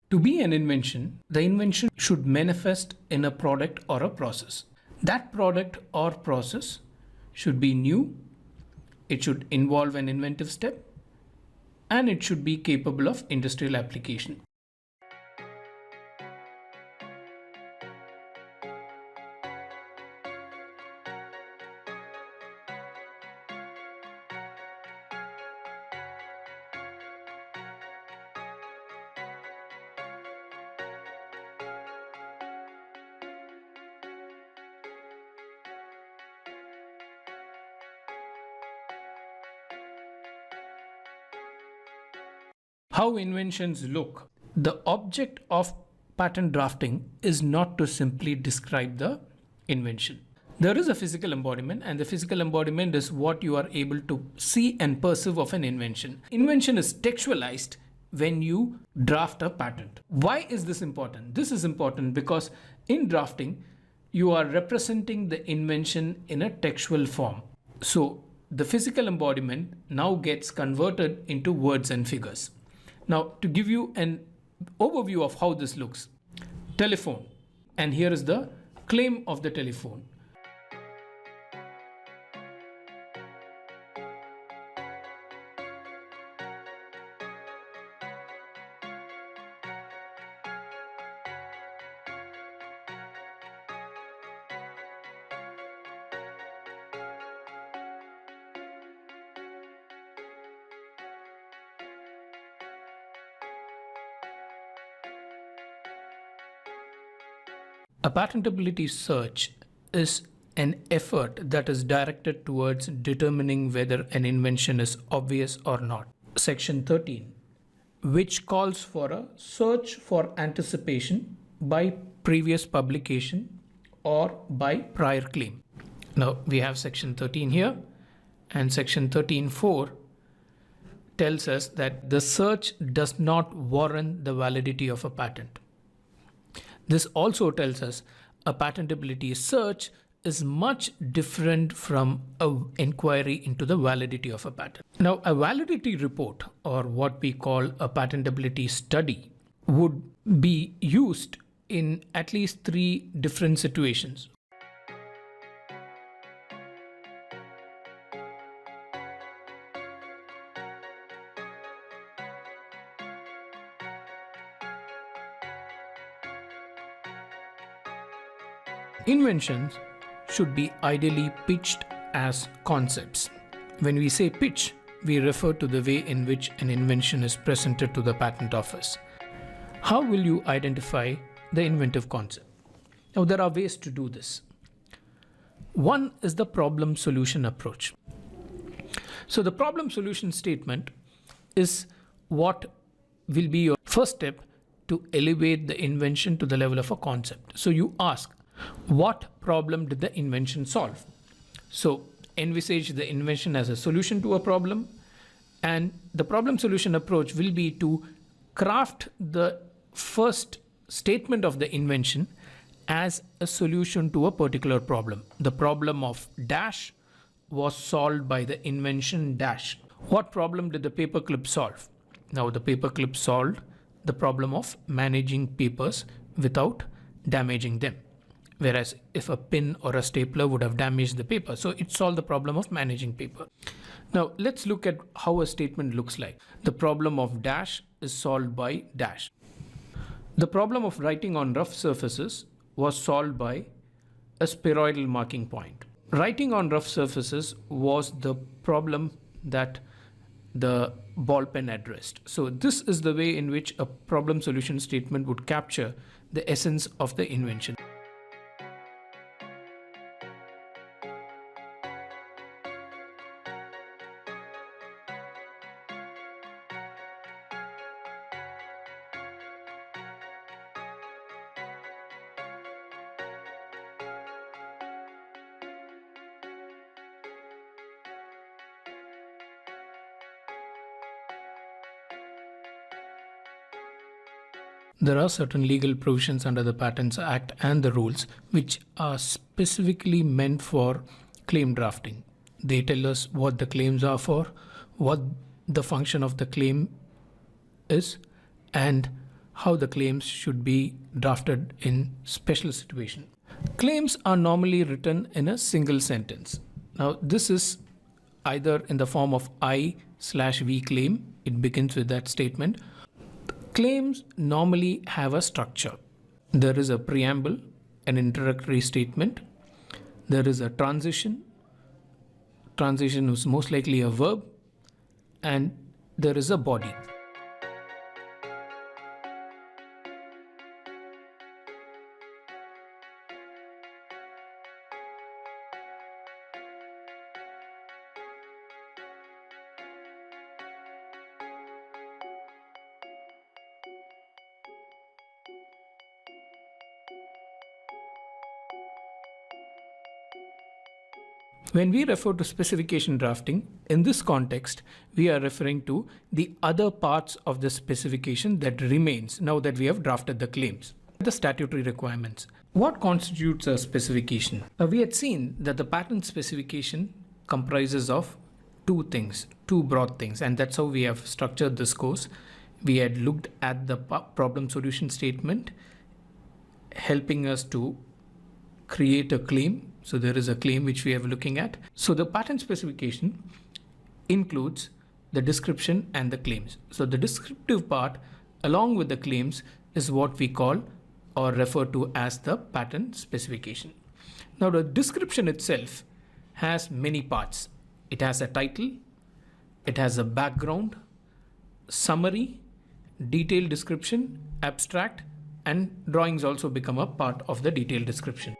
To be an invention, the invention should manifest in a product or a process. That product or process should be new, it should involve an inventive step, and it should be capable of industrial application. How inventions look. The object of patent drafting is not to simply describe the invention. There is a physical embodiment, and the physical embodiment is what you are able to see and perceive of an invention. Invention is textualized when you draft a patent. Why is this important? This is important because in drafting, you are representing the invention in a textual form. So the physical embodiment now gets converted into words and figures. Now, to give you an overview of how this looks, telephone, and here is the claim of the telephone. A patentability search is an effort that is directed towards determining whether an invention is obvious or not. Section 13, which calls for a search for anticipation by previous publication or by prior claim. Now we have section 13 here, and section 13.4 tells us that the search does not warrant the validity of a patent. This also tells us a patentability search is much different from an inquiry into the validity of a patent. Now, a validity report, or what we call a patentability study, would be used in at least 3 different situations. Inventions should be ideally pitched as concepts. When we say pitch, we refer to the way in which an invention is presented to the patent office. How will you identify the inventive concept? Now, there are ways to do this. One is the problem solution approach. So the problem solution statement is what will be your first step to elevate the invention to the level of a concept. So you ask, what problem did the invention solve? So envisage the invention as a solution to a problem, and the problem solution approach will be to craft the first statement of the invention as a solution to a particular problem. The problem of dash was solved by the invention dash. What problem did the paperclip solve? Now the paperclip solved the problem of managing papers without damaging them. Whereas if a pin or a stapler would have damaged the paper, so it solved the problem of managing paper. Now let's look at how a statement looks like. The problem of dash is solved by dash. The problem of writing on rough surfaces was solved by a spheroidal marking point. Writing on rough surfaces was the problem that the ball pen addressed. So this is the way in which a problem solution statement would capture the essence of the invention. There are certain legal provisions under the Patents Act and the rules which are specifically meant for claim drafting. They tell us what the claims are for, what the function of the claim is, and how the claims should be drafted in special situation. Claims are normally written in a single sentence. Now this is either in the form of I/V claim, it begins with that statement. Claims normally have a structure. There is a preamble, an introductory statement, there is a transition is most likely a verb, and there is a body. When we refer to specification drafting, in this context, we are referring to the other parts of the specification that remains now that we have drafted the claims. The statutory requirements. What constitutes a specification? We had seen that the patent specification comprises of two broad things, and that's how we have structured this course. We had looked at the problem solution statement, helping us to create a claim. So there is a claim which we are looking at. So the patent specification includes the description and the claims. So the descriptive part along with the claims is what we call or refer to as the patent specification. Now the description itself has many parts. It has a title, it has a background, summary, detailed description, abstract, and drawings also become a part of the detailed description.